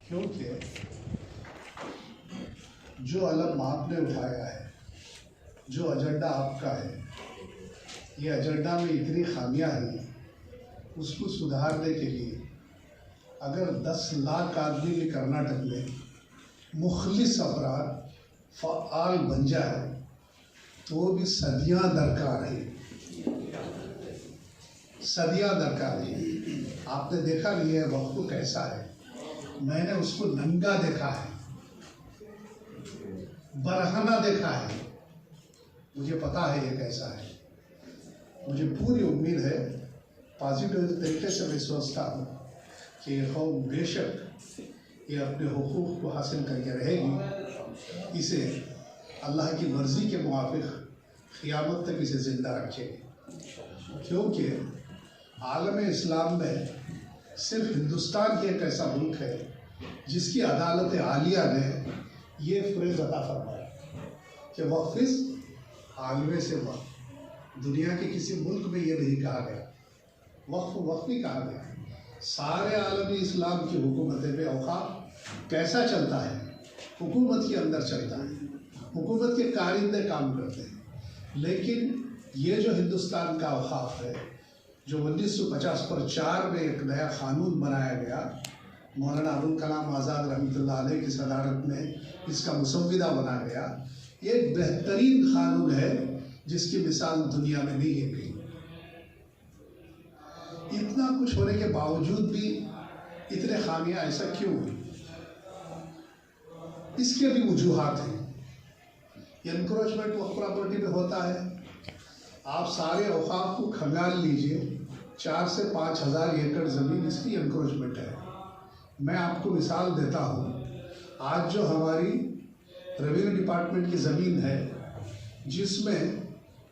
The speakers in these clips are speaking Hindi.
क्योंकि जो अलम आपने उठाया है, जो एजेंडा आपका है, ये एजेंडा में इतनी खामियां हैं, उसको सुधारने के लिए अगर 10 लाख आदमी भी कर्नाटक में मुखलिस अफराद फ़आल बन जाए तो भी सदियां दरकार है, सदियां दरकार है। आपने देखा नहीं है वक्त कैसा है, मैंने उसको नंगा देखा है, बरहना देखा है, मुझे पता है ये कैसा है। मुझे पूरी उम्मीद है, पॉजिटिव तरीके से मैं सोचता हूँ कि ये कौम बेशक ये अपने हुकूक को हासिल करके रहेगी, इसे अल्लाह की मर्ज़ी के मुआफिक क़यामत तक इसे ज़िंदा रखेगी। क्योंकि आलम इस्लाम में सिर्फ हिंदुस्तान ही एक ऐसा मुल्क है जिसकी अदालत आलिया ने ये फ्रेज़ अता फरमाया कि वक़्फ़िस आलमे से वक़्फ़। दुनिया के किसी मुल्क में ये नहीं कहा गया, वक़्फ़ नहीं कहा गया। सारे आलमी इस्लाम की हुकूमतें में औक़ाफ़ कैसा चलता है, हुकूमत के अंदर चलता है, हुकूमत के कारिंदे काम करते हैं। लेकिन ये जो हिंदुस्तान का औक़ाफ़ है, जो 1950 पर 4 में एक नया क़ानून बनाया गया, मौलाना अबुल कलाम आज़ाद रहमतुल्लाह अलैह की सदारत में इसका मुसव्विदा बना गया। ये एक बेहतरीन क़ानून है जिसकी मिसाल दुनिया में नहीं है कहीं। इतना कुछ होने के बावजूद भी इतने खामियां ऐसा क्यों हुई? इसके भी वजूहात हैं। एनक्रोचमेंट वक्फ प्रॉपर्टी में होता है, आप सारे औक़ाफ़ को खंगाल लीजिए, 4 से 5 हज़ार एकड़ ज़मीन इसकी एनक्रोचमेंट है। मैं आपको मिसाल देता हूँ, आज जो हमारी रेवेन्यू डिपार्टमेंट की ज़मीन है, जिसमें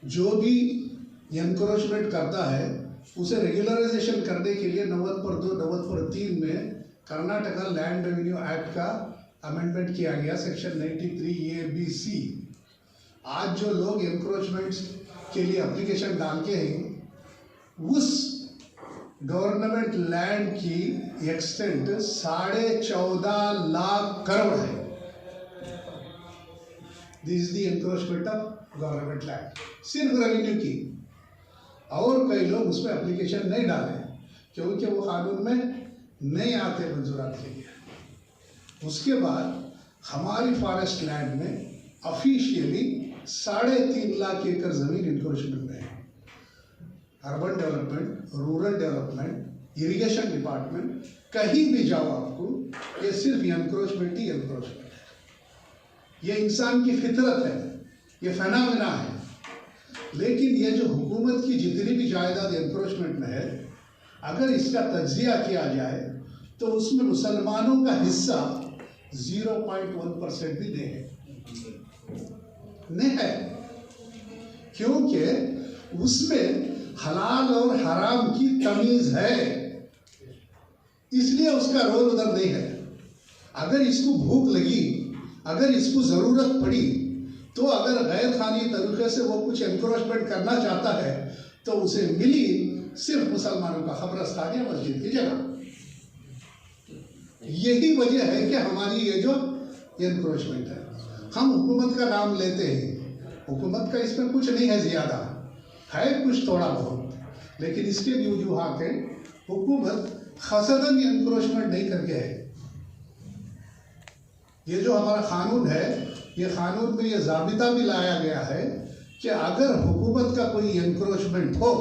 जो भी एनक्रोचमेंट करता है उसे रेगुलराइजेशन करने के लिए 90/2, 90/3 में कर्नाटका लैंड रेवेन्यू एक्ट का अमेंडमेंट किया गया, सेक्शन 93A-B-C। आज जो लोग एनक्रोचमेंट्स के लिए एप्लीकेशन डालते हैं, उस गवर्नमेंट लैंड की एक्सटेंट 14.5 लाख करोड़ है। This is the encroachment of government land, सिर्फ रेवेन्यू की। और कई लोग उसमें एप्लीकेशन नहीं डाले क्योंकि वो कानून में नहीं आते मंजूरात के लिए। उसके बाद हमारी फॉरेस्ट लैंड में ऑफिशियली 3.5 लाख एकड़ ज़मीन एनक्रोचमेंट में है। Urban development, rural development, irrigation department, कहीं भी जाओ आपको ये सिर्फ एनक्रोचमेंट ही एनक्रोचमेंट है। ये इंसान की फितरत है, ये फेनामिना है। लेकिन ये जो हुकूमत की जितनी भी जायदाद एनक्रोचमेंट में है, अगर इसका तज्जिया किया जाए तो उसमें मुसलमानों का हिस्सा 0.1% भी नहीं है, क्योंकि उसमें हलाल और हराम की तमीज है, इसलिए उसका रोल उधर नहीं है। अगर इसको भूख लगी, अगर इसको ज़रूरत पड़ी, तो अगर गैर खानी तरीके से वो कुछ एनक्रोचमेंट करना चाहता है तो उसे मिली सिर्फ मुसलमानों का कब्रिस्तान या मस्जिद की जगह। यही वजह है कि हमारी ये जो एनक्रोचमेंट है, हम हुकूमत का नाम लेते हैं, हुकूमत का इसमें कुछ नहीं है, ज़्यादा है कुछ थोड़ा बहुत, लेकिन इसके भी वजूहात हैं। हुकूमत खसदन एनक्रोचमेंट नहीं करके है। ये जो हमारा कानून है, ये कानून में ये ज़ाबिता भी लाया गया है कि अगर हुकूमत का कोई एनक्रोचमेंट हो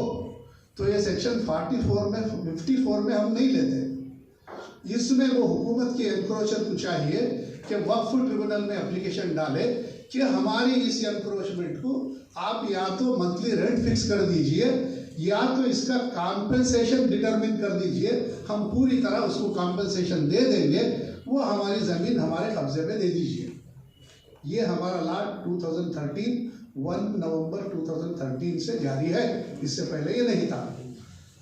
तो ये सेक्शन 54 में 54 में हम नहीं लेते। इसमें वो हुकूमत के एनक्रोचर को चाहिए कि वक्फ ट्रिब्यूनल में एप्लीकेशन डाले कि हमारी इस एनक्रोचमेंट को आप या तो मंथली रेंट फिक्स कर दीजिए या तो इसका कॉम्पेंसेशन डिटरमिन कर दीजिए, हम पूरी तरह उसको कॉम्पेंसेशन दे देंगे, वो हमारी ज़मीन हमारे कब्जे में दे दीजिए। ये हमारा लॉ 2013 1 नवंबर 2013 से जारी है, इससे पहले ये नहीं था।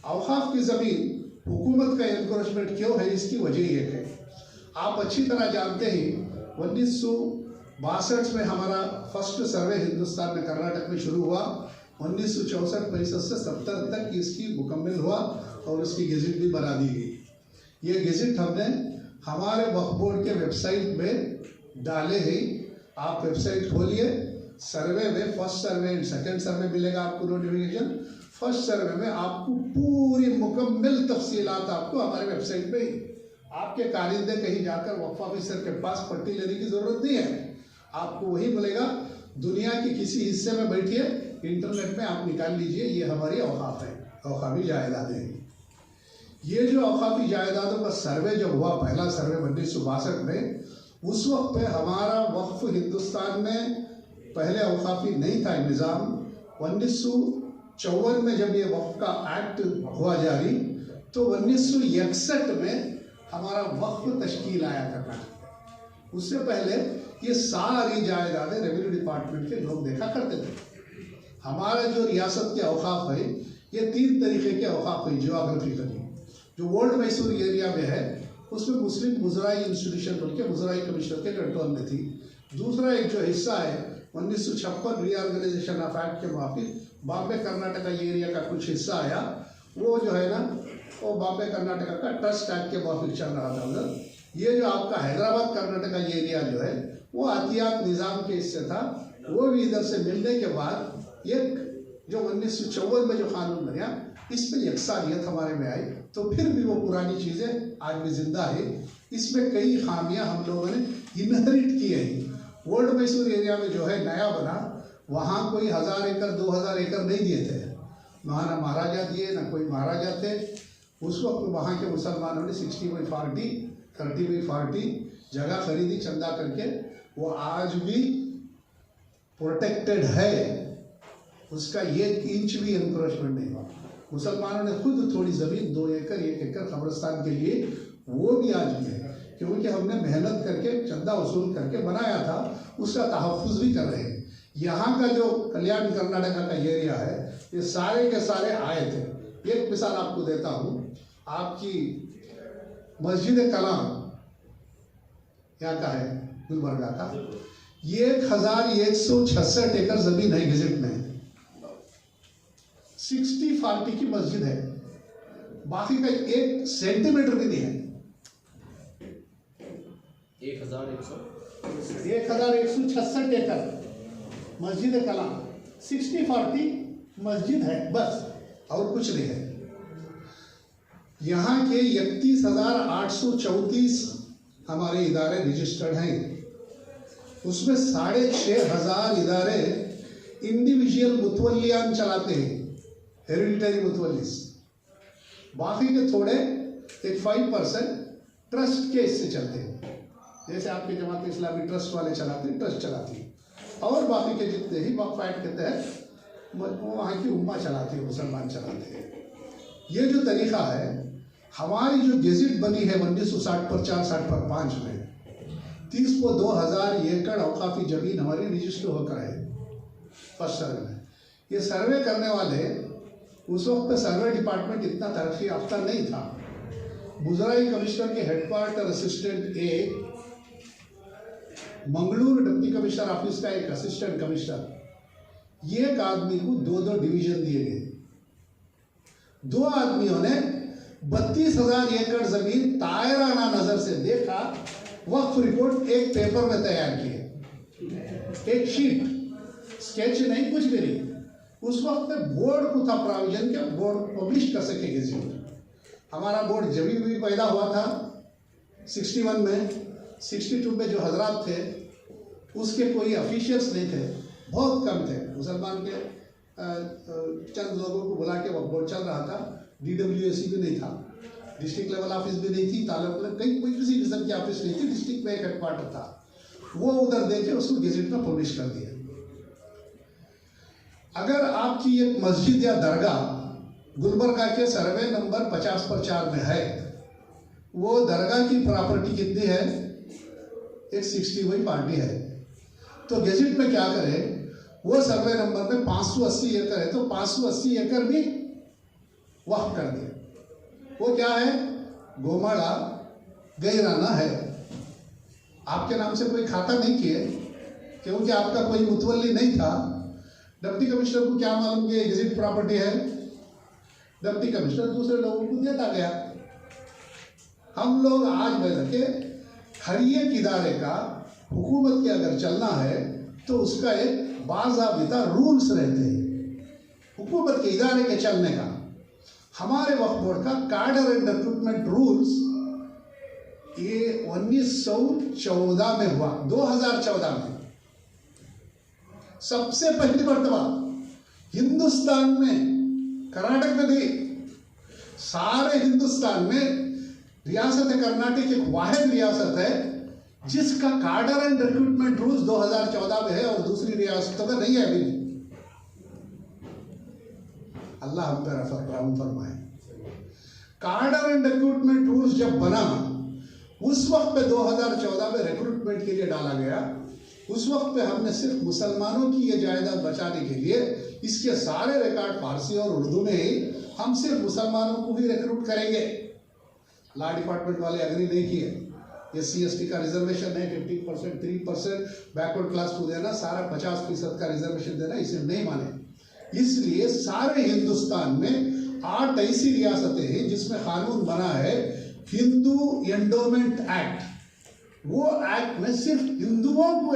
औक़ाफ़ की ज़मीन हुकूमत का एनक्रोचमेंट क्यों है, इसकी वजह ये है, आप अच्छी तरह जानते हैं 1962 में हमारा फर्स्ट सर्वे हिंदुस्तान में कर्नाटक में शुरू हुआ। 1964-65 से 70 तक इसकी मुकम्मल हुआ और उसकी गेजेट भी बना दी गई। ये गेजेट हमने हमारे वक्फ बोर्ड के वेबसाइट में डाले ही। आप वेबसाइट खोलिए, सर्वे में फर्स्ट सर्वे एंड सेकंड सर्वे मिलेगा आपको नोटिफिकेशन। फर्स्ट सर्वे में आपको पूरी मुकम्मल तफसीलात आपको हमारे वेबसाइट पे ही। आपके कारिंदे कहीं जाकर वक्फ ऑफिसर के पास पट्टी लेने की जरूरत नहीं है, आपको वही मिलेगा। दुनिया के किसी हिस्से में बैठिए, इंटरनेट में आप निकाल लीजिए, ये हमारी औकाफ है, औकाफी जायदादें हैं। ये जो औकाफी जायदादों का सर्वे जब हुआ, पहला सर्वे 1962 में, उस वक्त पे हमारा वक्फ हिंदुस्तान में पहले औकाफी नहीं था निज़ाम। 1954 में जब ये वक्फ का एक्ट हुआ जारी, तो 1961 में हमारा वक्फ तश्कील आया कर्नाटक। उससे पहले ये सारी जायदादें रेवेन्यू डिपार्टमेंट के लोग देखा करते थे। हमारा जो रियासत के औकाफ है, ये 3 तरीके के औकाफ है जियोग्राफिकली। जो ओल्ड मैसूर एरिया में है, उसमें मुस्लिम मुजराई इंस्टीट्यूशन बोल के मुजराई कमिश्नर के कंट्रोल में थी। दूसरा एक जो हिस्सा है 1956 रीऑर्गेनाइजेशन ऑफ एक्ट के मुताबिक बॉम्बे कर्नाटका एरिया का कुछ हिस्सा आया, वो जो है ना, वो बॉम्बे कर्नाटका का ट्रस्ट एक्ट के मुताबिक चल रहा था उधर। ये जो आपका हैदराबाद कर्नाटका एरिया जो है, वो अतियात निज़ाम के हिस्से था, वो भी इधर से मिलने के बाद एक जो 1954 में जो कानून बना, इसमें यकसानियत हमारे में आई। तो फिर भी वो पुरानी चीज़ें आज भी जिंदा है। इसमें कई खामियां हम लोगों ने इनहेरिट की है। ओल्ड मैसूर एरिया में जो है नया बना, वहाँ कोई 1000 एकड़ 2000 एकड़ नहीं दिए थे, वहाँ ना महाराजा दिए ना कोई महाराजा थे। उस वक्त वहाँ के मुसलमानों ने 60/40 30/40 जगह खरीदी चंदा करके, वो आज भी प्रोटेक्टेड है, उसका 1 इंच भी एनक्रोचमेंट नहीं हुआ। मुसलमानों ने खुद थोड़ी ज़मीन 2 एकड़ 1 एकड़ कब्रिस्तान के लिए, वो भी आज भी है, क्योंकि हमने मेहनत करके चंदा वसूल करके बनाया था, उसका तहफ़्फ़ुज़ भी कर रहे हैं। यहाँ का जो कल्याण कर्नाटका का एरिया है, ये सारे के सारे आए थे। एक मिसाल आपको देता हूँ, आपकी मस्जिद कलाम यहाँ का है, गुलबर्गा का, 1166 एकड़ ज़मीन है गेजेट में, 60/40 की मस्जिद है, बाकी का 1 सेंटीमीटर भी नहीं है। 1166 एकड़ मस्जिद कलाम, 60/40 मस्जिद है बस, और कुछ नहीं है। यहाँ के 31,834 हमारे इदारे रजिस्टर्ड हैं, उसमें 6500 इदारे इंडिविजुअल मुतवल्लियान चलाते हैं, हेरिडिटरी मुतवल्लिस। बाकी के थोड़े एक 5% ट्रस्ट के इससे चलते हैं, जैसे आपके जमात इस्लामी ट्रस्ट वाले चलाते हैं, ट्रस्ट चलाती है, और बाकी के जितने ही वक्फ एक्ट के तहत वहाँ की उम्मा चलाती है, मुसलमान चलाते हैं। ये जो तरीका है, हमारी जो गेजेट बनी है 1960 पर 4 60 पर 5 में, 30 को 2000 एकड़ औकाफी जमीन हमारी रजिस्टर होकर है फर्स्ट सर्वे में। ये सर्वे करने वाले, उस वक्त पे सर्वे डिपार्टमेंट इतना तरक्की याफ्ता नहीं था। मुजराई कमिश्नर के हेडक्वार्टर असिस्टेंट एक, मंगलूर डिप्टी कमिश्नर ऑफिस का एक असिस्टेंट कमिश्नर, ये एक आदमी को 2 डिवीजन दिए गए। 2 आदमियों ने 32,000 एकड़ जमीन तायराना नजर से देखा, वक्फ रिपोर्ट एक पेपर में तैयार किए, एक शीट, स्केच नहीं, कुछ भी नहीं। उस वक्त में बोर्ड को था प्रोविजन के बोर्ड पब्लिश कर सके गेजेट। हमारा बोर्ड जब भी पैदा हुआ था 61 में, 62 में जो हजरात थे उसके कोई ऑफिशियल्स नहीं थे, बहुत कम थे। मुसलमान के चंद लोगों को बुला के वह बोर्ड चल रहा था। DWAC भी नहीं था, डिस्ट्रिक्ट लेवल ऑफिस भी नहीं थी, तालुका कहीं कोई किसी किस्म की ऑफिस नहीं थी। डिस्ट्रिक्ट में एक हेडक्वार्टर था, वो उधर देके उसको गेजेट में पब्लिश कर दिया। अगर आपकी एक मस्जिद या दरगाह गुलबर्गा के सर्वे नंबर 50 पर 4 में है, वो दरगाह की प्रॉपर्टी कितनी है? एक 60/40 है। तो गेजेट में क्या करें, वो सर्वे नंबर में 580 एकड़ है, तो 580 एकड़ भी वक्फ कर दिया। वो क्या है? गोमाड़ा गैराना है। आपके नाम से कोई खाता नहीं किए, क्योंकि आपका कोई मुतवल्ली नहीं था। डिप्टी कमिश्नर को क्या मालूम कि एग्जिट प्रॉपर्टी है? डिप्टी कमिश्नर दूसरे लोगों को देता गया। हम लोग आज में रखे हर एक इदारे का हुकूमत के अगर चलना है तो उसका एक बाज़ाबिता रूल्स रहते हैं हुकूमत के इदारे के चलने का। हमारे वक्फ बोर्ड का कार्डर एंड रिक्रूटमेंट रूल्स ये 1914 में हुआ, 2014 में सबसे पहली मर्तबा हिंदुस्तान में, कर्नाटक में नहीं, सारे हिंदुस्तान में रियासत कर्नाटक एक वाहिद रियासत है जिसका कार्डर एंड रिक्रूटमेंट रूल्स 2014 में है और दूसरी रियासतों में नहीं है अभी। अल्लाह हम पर रहम फरमाए। कार्डर एंड रिक्रूटमेंट रूल्स जब बना उस वक्त पे 2014 में रिक्रूटमेंट के लिए डाला गया। उस वक्त पे हमने सिर्फ मुसलमानों की ये जायदाद बचाने के लिए इसके सारे रिकॉर्ड फारसी और उर्दू में ही हम सिर्फ मुसलमानों को ही रिक्रूट करेंगे। लॉ डिपार्टमेंट वाले एग्री नहीं किए। SC/ST का रिजर्वेशन है 50%, 3% बैकवर्ड क्लास को देना, सारा 50% का रिजर्वेशन देना, इसे नहीं माने। इसलिए सारे हिंदुस्तान में 8 ऐसी रियासतें हैं जिसमें कानून बना है हिंदू एंडोमेंट एक्ट। वो एक्ट में सिर्फ हिंदुओं को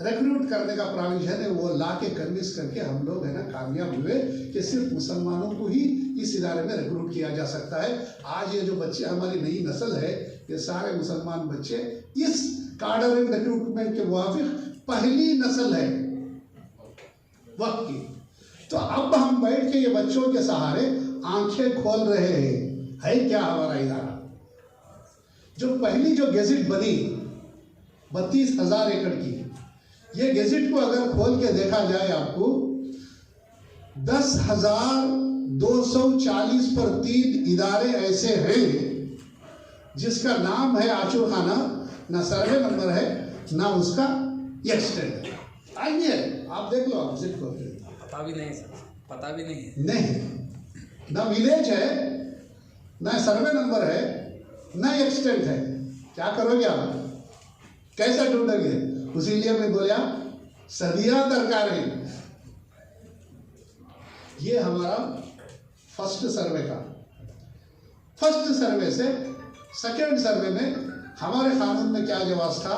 रिक्रूट करने का प्रोविजन है। वो ला के कन्विंस करके हम लोग है ना कामयाब हुए कि सिर्फ मुसलमानों को ही इस इदारे में रिक्रूट किया जा सकता है। आज ये जो बच्चे हमारी नई नस्ल है ये सारे मुसलमान बच्चे इस कार्डर एंड रिक्रूटमेंट के मुताबिक पहली नस्ल है वक्त की। तो अब हम बैठ के ये बच्चों के सहारे आंखें खोल रहे हैं है क्या हमारा इदारा। जो पहली जो गेजेट बनी 32,000 एकड़ की, ये गेजेट को अगर खोल के देखा जाए आपको 10,240 पर 3 इदारे ऐसे हैं जिसका नाम है आचूर खाना, ना सर्वे नंबर है ना उसका एक्सटेंट। आइए आप देख लो, आप विजिट को। पता भी नहीं सर, पता भी नहीं है। नहीं, ना विलेज है ना सर्वे नंबर है ना एक्सटेंट है। क्या करोगे आप, कैसा ढूंढोगे? इसीलिए मैं बोला सदियां दरकार है। ये हमारा फर्स्ट सर्वे का, फर्स्ट सर्वे से सेकेंड सर्वे में हमारे कानून में क्या जवाब था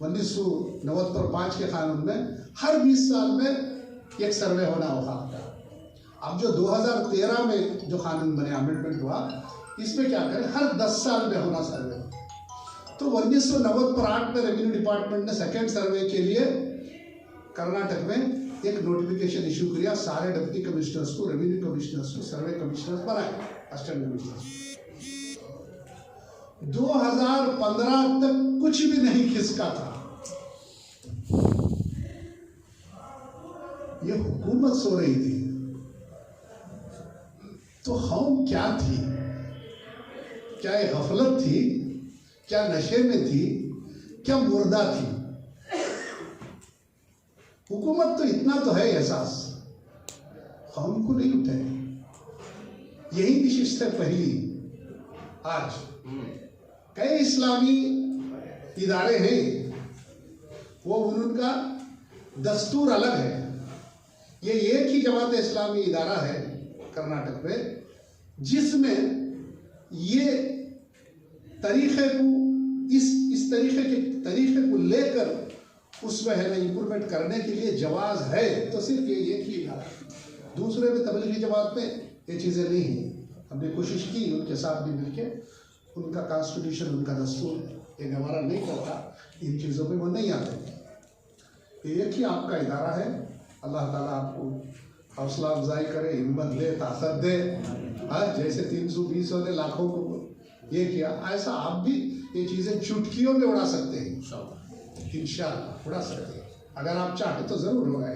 1995 के कानून में हर 20 साल में एक सर्वे होना होगा। अब जो 2013 में जो कानून बने, अमेंडमेंट हुआ, इसमें क्या करें हर 10 साल में होना सर्वे। तो 1998 में रेवेन्यू डिपार्टमेंट ने सेकेंड सर्वे के लिए कर्नाटक में एक नोटिफिकेशन इशू किया। सारे डिप्टी कमिश्नर्स को, रेवेन्यू कमिश्नर्स को सर्वे कमिश्नर्स बनाए, असिस्टेंट कमिश्नर्स। 2015 तक कुछ भी नहीं खिसका था। ये हुकूमत सो रही थी। तो हम क्या थी? क्या ये गफलत थी? क्या नशे में थी? क्या मुर्दा थी? हुकूमत तो इतना तो है एहसास, हमको नहीं उठे। यही विशिष्ट है पहली। आज कई इस्लामी इदारे हैं, वो उनका दस्तूर अलग है। ये एक ही जमात इस्लामी इदारा है कर्नाटक में जिसमें ये तरीक़े को इस तरीक़े को लेकर उसमें है ना इम्प्रूवमेंट करने के लिए जवाज़ है। तो सिर्फ ये एक ही इदारा, दूसरे में तबलीगी जमात में ये चीज़ें नहीं हैं। हमने कोशिश की उनके साथ भी मिलके, उनका कॉन्स्टिट्यूशन, उनका दस्तूर ये हमारा नहीं करता, इन चीज़ों पे वो नहीं आते। एक ही आपका इदारा है। अल्लाह ताला आपको हौसला अफजाई करे, हिम्मत दे, ताकत दे। हाँ, जैसे 320 ने लाखों को ये किया, ऐसा आप भी ये चीज़ें चुटकियों में उड़ा सकते हैं। इंशाअल्लाह उड़ा सकते हैं, अगर आप चाहे तो ज़रूर होगा।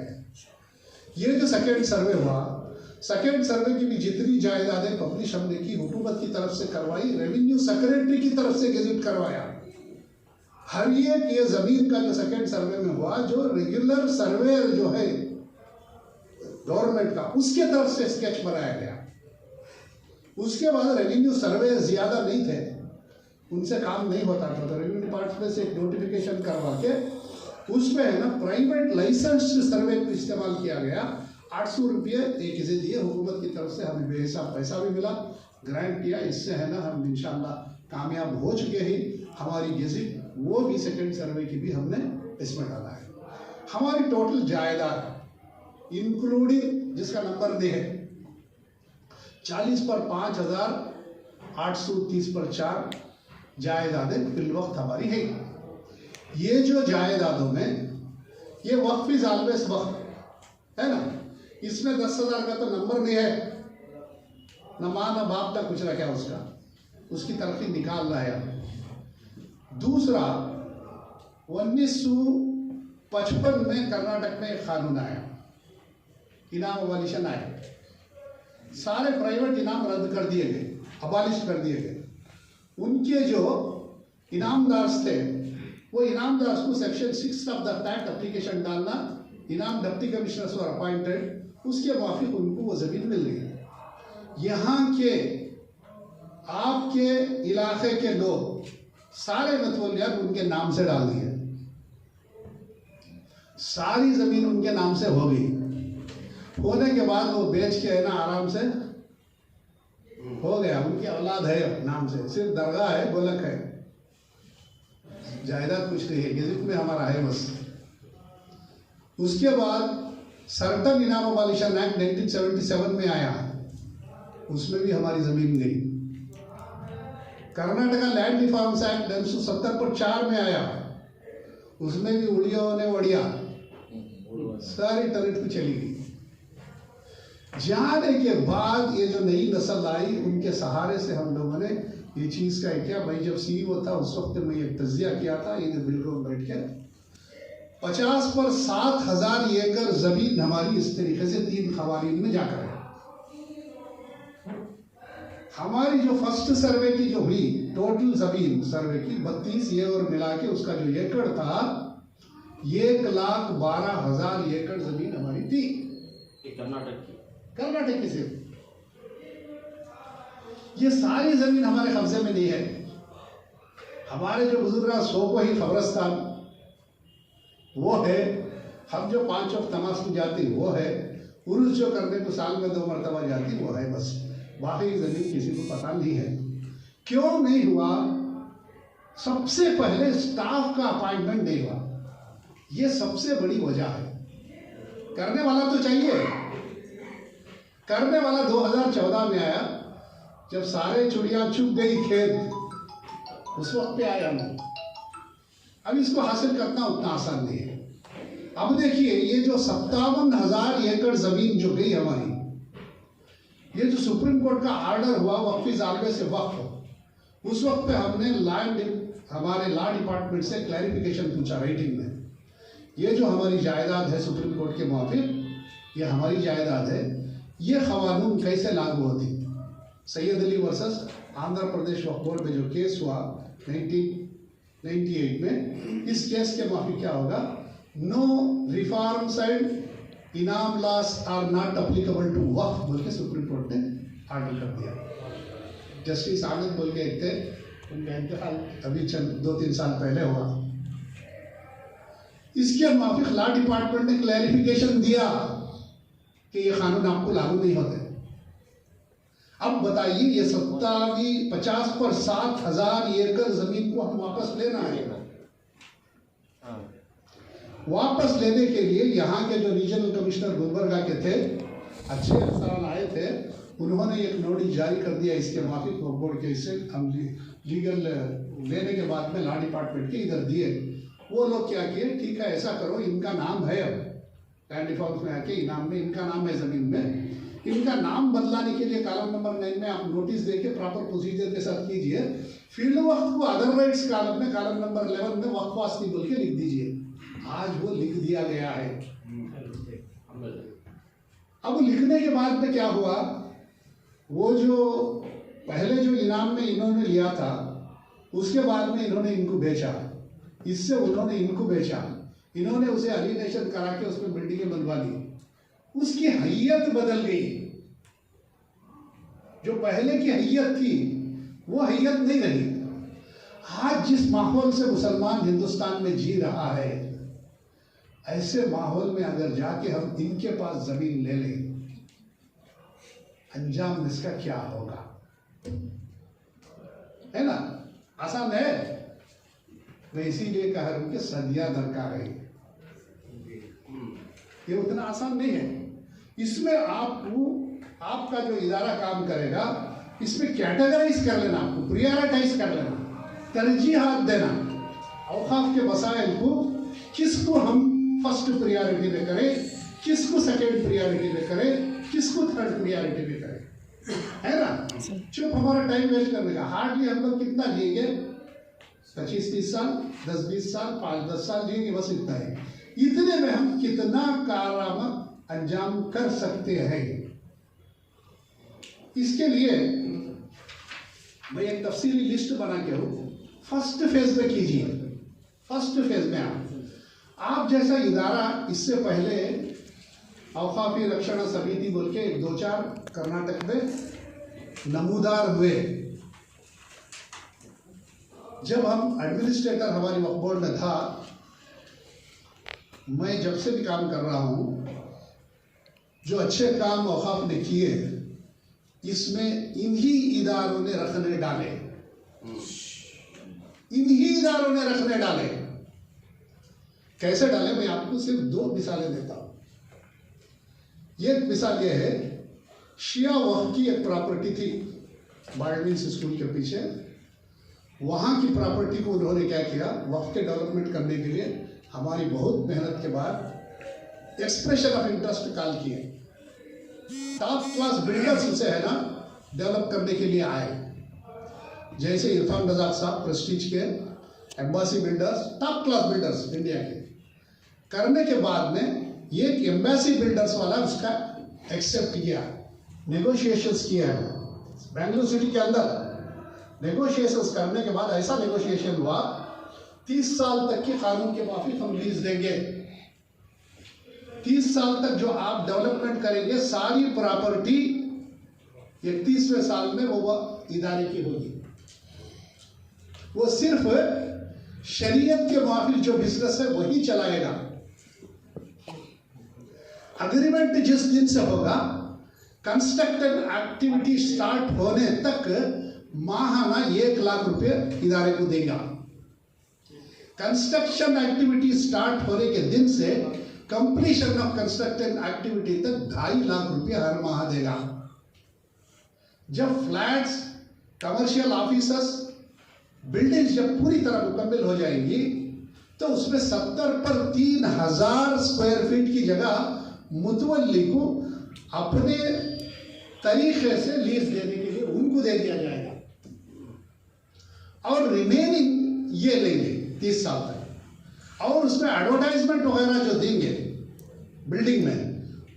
ये जो सेकेंड सर्वे हुआ, सेकेंड सर्वे की भी जितनी जायदादें पब्लिश हमने की, हुकूमत की तरफ से करवाई, रेवेन्यू सेक्रेटरी की तरफ से गेजेट करवाया। हर एक ये ज़मीन का जो सेकेंड सर्वे में हुआ, जो रेगुलर सर्वे जो है गवर्नमेंट का, उसके तरफ से स्केच बनाया गया। उसके बाद रेवेन्यू सर्वे ज़्यादा नहीं थे, उनसे काम नहीं होता था, तो रेवेन्यू डिपार्टमेंट से एक नोटिफिकेशन करवा के उसमें है ना प्राइवेट लाइसेंस्ड सर्वे को इस्तेमाल किया गया। 800 रुपये एक इसे दिए हुकूमत की तरफ से, हमें बेहिसाब पैसा भी मिला, ग्रांट किया। इससे है ना हम इंशाअल्लाह कामयाब हो चुके हैं। हमारी गेजिट वो भी सेकंड सर्वे की भी हमने इसमें डाला है। हमारी टोटल जायदाद इंक्लूडिंग जिसका नंबर दे है 40 पर 5,830 पर 4 जायदादें फिल वक्त हमारी है। ये जो जायदादों में ये वक्फ इज ऑलवेज वक्फ है ना, इसमें 10,000 का तो नंबर नहीं है, न माँ न बाप तक कुछ रखा उसका, उसकी तरक्की निकाल रहा है। दूसरा 1955 में कर्नाटक में एक कानून आया, इनाम अबॉलिशन आया, सारे प्राइवेट इनाम रद्द कर दिए गए, अबॉलिश कर दिए गए। उनके जो इनामदार थे वो इनामदार को section 6 of the act application डालना, इनाम डिप्टी कमिश्नर्स वर अपॉइंटेड, उसके मुआफिक उनको वो जमीन मिल गई। यहाँ के आपके इलाके के लोग सारे मतवलियात उनके नाम से डाल दिए, सारी जमीन उनके नाम से हो गई। होने के बाद वो बेच के है ना आराम से हो गया, उनकी औलाद है नाम से, सिर्फ दरगाह है, गोलक है, जायदाद कुछ नहीं है, गेजिट में हमारा है बस। उसके बाद सर्टन इनाम अबॉलिशन एक्ट 1977 में आया, उसमें भी हमारी जमीन गई। कर्नाटका लैंड रिफॉर्म्स एक्ट 1970 पर 4 में आया, उसमें भी उड़ियों ने वड़िया सारी टरेट पे चली गई। जाने के बाद ये जो नई नस्ल आई उनके सहारे से हम लोगों ने ये चीज का क्या, भाई जब CEO था उस वक्त मैं ये तज्जिया किया था, ये बिल्कुल बैठ के 50 पर 7,000 एकड़ जमीन हमारी इस तरीके से 3 खवारीन में जाकर है। हमारी जो फर्स्ट सर्वे की जो हुई टोटल जमीन सर्वे की 32 ये और मिला के उसका जो एकड़ था 1,12,000 एकड़ जमीन हमारी थी, कर्नाटक की सिर्फ। ये सारी जमीन हमारे कब्जे में नहीं है। हमारे जो बुजुर्ग 100 को ही खबरस्तान वो है, हम जो 5 वक्त नमाज को जाती वो है, उर्स जो करने को साल में 2 मरतबा जाती वो है, बस बाकी जमीन किसी को पता नहीं है। क्यों नहीं हुआ? सबसे पहले स्टाफ का अपॉइंटमेंट नहीं हुआ, ये सबसे बड़ी वजह है। करने वाला तो चाहिए, करने वाला 2014 में आया, जब सारे चिड़िया चुग गई खेत, उस वक्त पे आया मैं। अब इसको हासिल करना उतना आसान नहीं है। अब देखिए ये जो 57,000 एकड़ जमीन जो गई हमारी, ये जो सुप्रीम कोर्ट का ऑर्डर हुआ वक्फ इज ऑलवेज वक्फ, उस वक्त पे हमने हमारे लॉ डिपार्टमेंट से क्लैरिफिकेशन पूछा राइटिंग में, ये जो हमारी जायदाद है सुप्रीम कोर्ट के मुताबिक ये हमारी जायदाद है, ये क़ानून कैसे लागू होती। सैयद अली वर्सेस आंध्र प्रदेश वक्फ बोर्ड में जो केस हुआ 1998 में, इस केस के मुताबिक क्या होगा, no reforms and inam laws are not applicable to Waqf board के सुप्रीम कोर्ट ने ऑर्डर कर दिया। जस्टिस आनंद बोल के एक थे, उनका इंतकाल अभी 2-3 साल पहले हुआ। इसके मुताबिक लॉ डिपार्टमेंट ने क्लैरिफिकेशन दिया कि ये कानून आपको लागू नहीं होते। अब बताइए ये 50 पर 7,000 एकड़ जमीन को हम वापस लेना है। वापस लेने के लिए यहाँ के जो रीजनल कमिश्नर गुलबर्गा के थे, अच्छे अफसरान आए थे, उन्होंने एक नोटिस जारी कर दिया इसके मुताबिक वक्फ बोर्ड के, इससे हम लीगल लेने के बाद में लॉ डिपार्टमेंट के इधर दिए। वो लोग क्या किए, ठीक है ऐसा करो, इनका नाम है अब लैंड रिफॉर्म्स में आके इनाम में इनका नाम है जमीन में, इनका नाम बदलाने के लिए कॉलम नंबर 9 में आप नोटिस देके प्रॉपर प्रोसीजर के साथ कीजिए। फिर वक्त को अदर राइट्स कॉलम में कॉलम नंबर 11 में वक्फ वास्ती बोल के लिख दीजिए। आज वो लिख दिया गया है। अब लिखने के बाद में क्या हुआ, वो जो पहले जो इनाम में इन्होंने लिया था उसके बाद में इन्होंने इनको बेचा, इससे उन्होंने इनको बेचा, इन्होंने उसे अलीनेशन करा के उसमें बिल्डिंगें बनवा ली, उसकी हैयत बदल गई। जो पहले की हैयत थी वो हैयत नहीं रही। आज जिस माहौल से मुसलमान हिंदुस्तान में जी रहा है, ऐसे माहौल में अगर जाके हम इनके पास जमीन ले लें, अंजाम इसका क्या होगा? है ना, आसान है। मैं इसीलिए कह रहा हूं कि सदियां दरकार है, ये उतना आसान नहीं है। इसमें आपका जो इदारा काम करेगा, इसमें कैटेगराइज कर लेना, आपको प्रियोरिटाइज कर लेना, तरजीहात देना, औकाफ के वसाइल को किसको हम फर्स्ट प्रियोरिटी में करें, किसको सेकेंड प्रियोरिटी में करें, किसको थर्ड प्रियोरिटी में करें, है ना। चुप हमारा टाइम वेस्ट करने का, हार्डली हम लोग कितना जिएंगे, 25-30 साल, 10-20 साल, 5-10 साल जिएंगे, बस इतना ही। इतने में हम कितना कारनामा अंजाम कर सकते हैं, इसके लिए मैं एक तफसीली लिस्ट बना के हूं। फर्स्ट फेज में कीजिए, फर्स्ट फेज में आप जैसा इदारा इससे पहले औकाफी रक्षण समिति बोल के 2-4 कर्नाटक में नमूदार हुए। जब हम एडमिनिस्ट्रेटर हमारी वक्फ बोर्ड में था, मैं जब से भी काम कर रहा हूं, जो अच्छे काम औकाफ ने किए इसमें इन्हीं इदारों ने रखने डाले, इन्हीं इदारों ने रखने डाले। कैसे डाले, मैं आपको सिर्फ 2 मिसालें देता हूं। एक मिसाल यह है, शिया वक्फ की एक प्रॉपर्टी थी बार्डविंस स्कूल के पीछे। वहां की प्रॉपर्टी को उन्होंने क्या किया, वक्फ के डेवलपमेंट करने के लिए हमारी बहुत मेहनत के बाद एक्सप्रेशन ऑफ इंटरेस्ट कॉल किए। टॉप क्लास बिल्डर्स उसे है ना डेवलप करने के लिए आए, जैसे इरफान रजाक साहब प्रेस्टीज के, embassy builders, top class builders India के। करने के बाद में एक एम्बासी बिल्डर्स वाला उसका एक्सेप्ट किया, नेगोशिएशंस किया है बेंगलुरु सिटी के अंदर। नेगोशिएशंस करने के बाद ऐसा नेगोशिएशन हुआ, 30 साल तक की कानून के मुताबिक हम लीज देंगे। 30 साल तक जो आप डेवलपमेंट करेंगे, सारी प्रॉपर्टी 31वें साल में वो इदारे की होगी। वो सिर्फ शरीयत के मुताबिक जो बिजनेस है वही चलाएगा। अग्रीमेंट जिस दिन से होगा, कंस्ट्रक्शन एक्टिविटी स्टार्ट होने तक माहाना 1 लाख रुपए इदारे को देगा। कंस्ट्रक्शन एक्टिविटी स्टार्ट होने के दिन से कंप्लीशन ऑफ कंस्ट्रक्शन एक्टिविटी तक 2.5 लाख रुपए हर माह देगा। जब फ्लैट्स, कमर्शियल ऑफिसर्स, बिल्डिंग्स जब पूरी तरह मुकम्मल हो जाएंगी, तो उसमें 70 पर 3000 स्क्वायर फीट की जगह मुतवल्ली को अपने तरीके से लीज देने के लिए उनको दे दिया जाएगा, और रिमेनिंग ये लेंगे 30 साल तक। और उसमें एडवर्टाइजमेंट वगैरह जो देंगे बिल्डिंग में,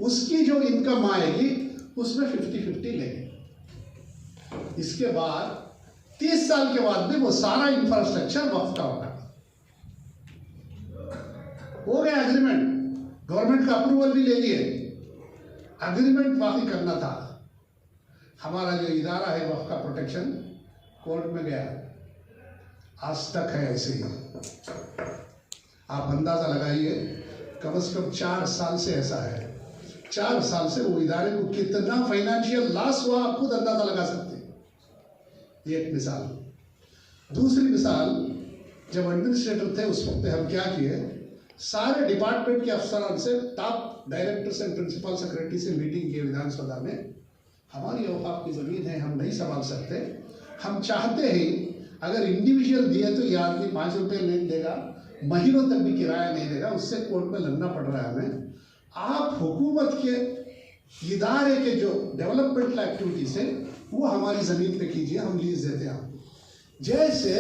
उसकी जो इनकम आएगी उसमें 50-50 लेंगे। इसके बाद 30 साल के बाद में वो सारा इंफ्रास्ट्रक्चर वक्फ का होगा। हो गया एग्रीमेंट, गवर्नमेंट का अप्रूवल भी ले लिए, एग्रीमेंट बाकी करना था। हमारा जो इदारा है वक्फ का प्रोटेक्शन, कोर्ट में गया, आज तक है ऐसे ही। आप अंदाजा लगाइए, कम से कम 4 साल से ऐसा है। 4 साल से वो इदारे को कितना फाइनेंशियल लॉस हुआ, आप खुद अंदाजा लगा सकते हैं। एक मिसाल। दूसरी मिसाल, जब एडमिनिस्ट्रेटर थे उस वक्त हम क्या किए, सारे डिपार्टमेंट के अफसरान से, top directors and principal secretary से मीटिंग की विधानसभा में। हमारी औकाफ की जमीन है, हम नहीं संभाल सकते, हम चाहते हैं अगर इंडिविजुअल दिए तो ये आदमी 5 रुपये नहीं देगा, महीनों तक भी किराया नहीं देगा, उससे कोर्ट में लड़ना पड़ रहा है हमें। आप हुकूमत के इदारे के जो डेवलपमेंट एक्टिविटीज है वो हमारी ज़मीन पे कीजिए, हम लीज देते हैं आपको। जैसे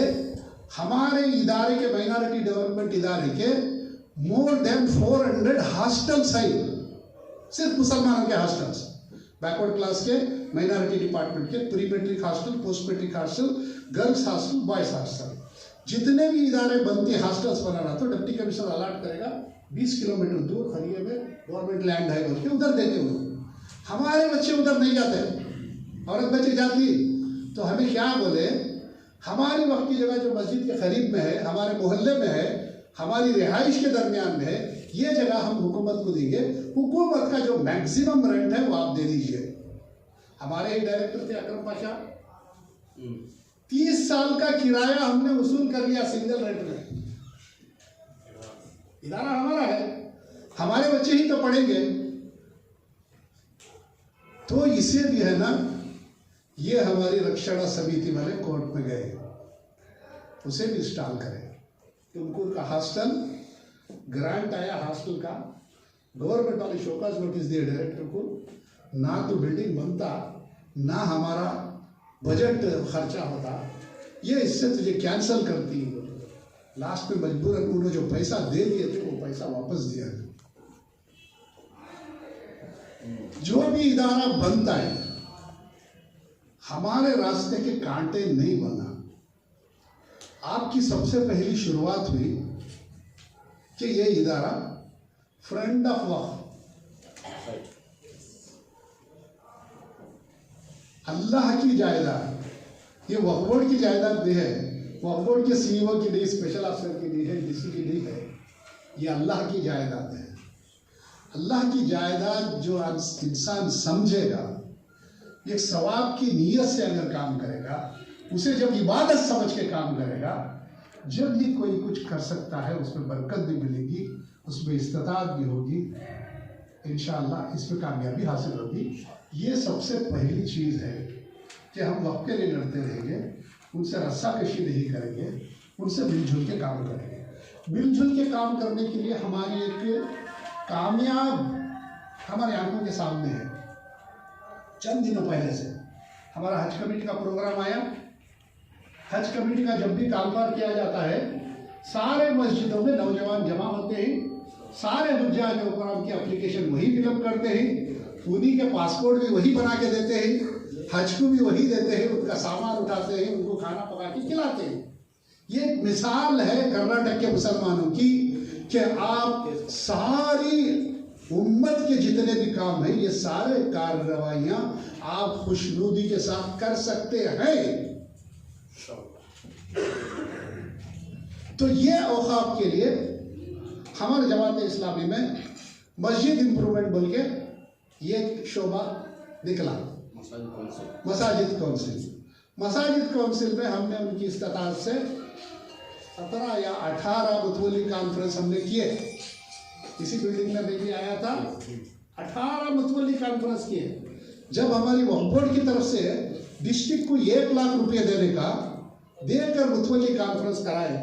हमारे इदारे के, माइनॉरिटी डेवलपमेंट इदारे के मोर देन 400 हॉस्टल्स हैं, सिर्फ मुसलमानों के हॉस्टल्स, बैकवर्ड क्लास के, माइनॉरिटी डिपार्टमेंट के, pre matric hostel, post matric hostel, girls hostel, boys hostel, जितने भी इदारे बनते हॉस्टल्स बनाना, तो डिप्टी कमिश्नर अलॉट करेगा 20 किलोमीटर दूर खरिये में गवर्नमेंट लैंड है बोल के उधर देते हुए। हमारे बच्चे उधर नहीं जाते, औरत बच्चे जाती, तो हमें क्या बोले, हमारी वक्त की जगह जो मस्जिद के करीब में है, हमारे मोहल्ले में है, हमारी रिहाइश के दरमियान में है, ये जगह हम हुकूमत को देंगे, हुकूमत का जो मैक्सिमम रेंट है वो आप दे दीजिए। हमारे ही डायरेक्टर थे अकरम पाशा, 30 साल का किराया हमने वसूल कर लिया सिंगल रेंट में। इदारा हमारा है, हमारे बच्चे ही तो पढ़ेंगे। तो इसे भी है ना, ये हमारी रक्षणा समिति वाले कोर्ट में गए, उसे भी इंस्टॉल करें। तुमको उनका हॉस्टल ग्रांट आया, हॉस्टल का गवर्नमेंट वाले शोकाज नोटिस दिए डायरेक्टर को, ना तो बिल्डिंग बनता ना हमारा बजट खर्चा होता, ये इससे तुझे कैंसल करती। लास्ट में मजबूरन उन्होंने जो पैसा दे दिए थे वो पैसा वापस दिया। जो भी इदारा बनता है हमारे रास्ते के कांटे नहीं बना। आपकी सबसे पहली शुरुआत हुई कि ये इदारा फ्रेंड ऑफ वक्फ, अल्लाह की जायदाद, ये वक्फ बोर्ड की जायदाद भी है, वक्फ बोर्ड के सीईओ की नहीं, स्पेशल ऑफिसर की नहीं है, डीसी की नहीं है, ये अल्लाह की जायदाद है। अल्लाह की जायदाद जो इंसान समझेगा, एक सवाब की नीयत से अगर काम करेगा, उसे जब इबादत समझ के काम करेगा, जब भी कोई कुछ कर सकता है उसमें बरकत भी मिलेगी, उसमें इस्तिताअत भी होगी, इंशाअल्लाह इसमें कामयाबी हासिल होगी। ये सबसे पहली चीज़ है कि हम वक्त के लिए लड़ते रहेंगे, उनसे रस्साकशी नहीं करेंगे, उनसे मिलजुल के काम करेंगे। मिलजुल के काम करने के लिए हमारी एक कामयाब हमारे आंखों के सामने है। चंद दिनों पहले से हमारा हज कमेटी का प्रोग्राम आया। हज कमेटी का जब भी कारोबार किया जाता है, सारे मस्जिदों में नौजवान जमा होते हैं, सारे हुज्जाज प्रोग्राम की एप्लीकेशन वही फिलअप करते हैं, उन्हीं के पासपोर्ट भी वही बना के देते हैं, हज को भी वही देते हैं, उनका सामान उठाते हैं, उनको खाना पका के खिलाते हैं। ये एक मिसाल है कर्नाटक के मुसलमानों की कि आप सारी उम्मत के जितने भी काम हैं, ये सारे कार्रवाइयाँ आप खुशनुदी के साथ कर सकते हैं। तो ये औकाफ के लिए हमारे जमात इस्लामी में मस्जिद इम्प्रूवमेंट बोल के ये शोबा निकला, मसाजिद काउंसिल। मसाजिद काउंसिल में हमने उनकी इस्ताअत से 17 या 18 मुतवल्ली कॉन्फ्रेंस हमने किए। इसी बिल्डिंग में मैं भी आया था, 18 मुतवल्ली कॉन्फ्रेंस किए। जब हमारी वक्फ बोर्ड की तरफ से डिस्ट्रिक्ट को 1 लाख रुपये देने का देकर मुतवल्ली कॉन्फ्रेंस कराए,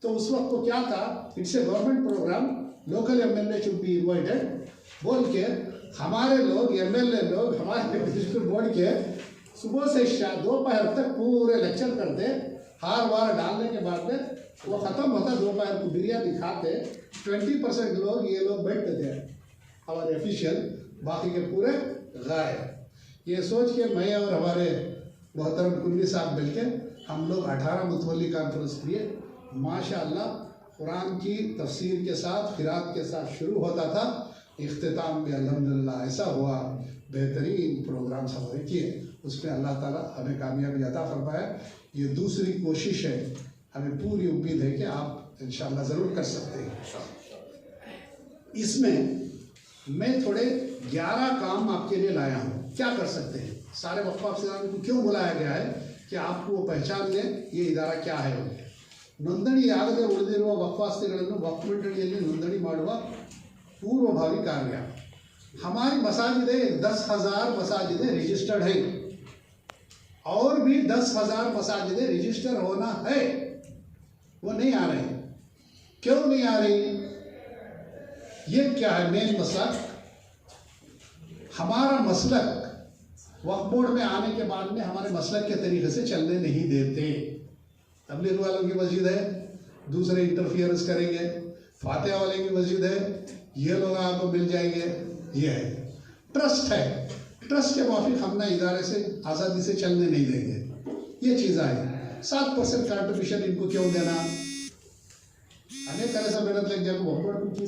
तो उस वक्त को क्या था, it's a government program, local MLA should be invited बोल के हमारे लोग एमएलए लोग हमारे डिस्ट्रिक्ट बोर्ड के सुबह से दोपहर तक पूरे लेक्चर करते, हार वार डालने के बाद में वो ख़त्म होता, दोपहर को बिरयानी खाते, 20% लोग ये लोग बैठते थे हमारे ऑफिशियल, बाकी के पूरे गायब। ये सोच के मैं और हमारे मोहतरम कुन्नी साहब मिलके हम लोग 18 मुतवल्ली कॉन्फ्रेंस किए। माशाअल्लाह कुरान की तफसीर के साथ, क़िरात के साथ शुरू होता था, इख्तिताम में अल्हम्दुलिल्लाह ऐसा हुआ, बेहतरीन प्रोग्राम हमारे किए, उसमें अल्लाह ताला हमें कामयाबी अता फरमाया। ये दूसरी कोशिश है, हमें पूरी उम्मीद है कि आप इंशाअल्लाह ज़रूर कर सकते हैं। इसमें मैं थोड़े 11 काम आपके लिए लाया हूँ, क्या कर सकते हैं। सारे वक्फ अफसरान को क्यों बुलाया गया है कि आपको वो पहचान लें ये इदारा क्या है। ನೋಂದಣಿ ಆಗದೆ ಉಳಿದಿರುವ ವಕ್ಫಾಸ್ತಿಗಳನ್ನು ವಕ್ಫ್ ಮಂಡಳಿಯಲ್ಲಿ ನೋಂದಣಿ ಮಾಡುವ पूर्वभावी कार्य। हमारी मसाजिदें 10,000 मसाजिदें रजिस्टर्ड है, और भी 10,000 मसाजिदें रजिस्टर होना है, वो नहीं आ रही। क्यों नहीं आ रही, ये क्या है मेन मसला। हमारा मसलक वक्फ बोर्ड में आने के बाद में हमारे मसलक के तरीके से चलने नहीं देते। तबलीग वालों की मस्जिद है, दूसरे इंटरफियरेंस करेंगे, फातिहा वाले की मस्जिद है, ये लोग आपको मिल जाएंगे। ये है ट्रस्ट है, ट्रस्ट के माफिक हम ना इदारे से आज़ादी से चलने नहीं देंगे। ये चीज़ आई 7% कंट्रीब्यूशन इनको क्यों देना, अनेक तरह से मेहनत लग जाए।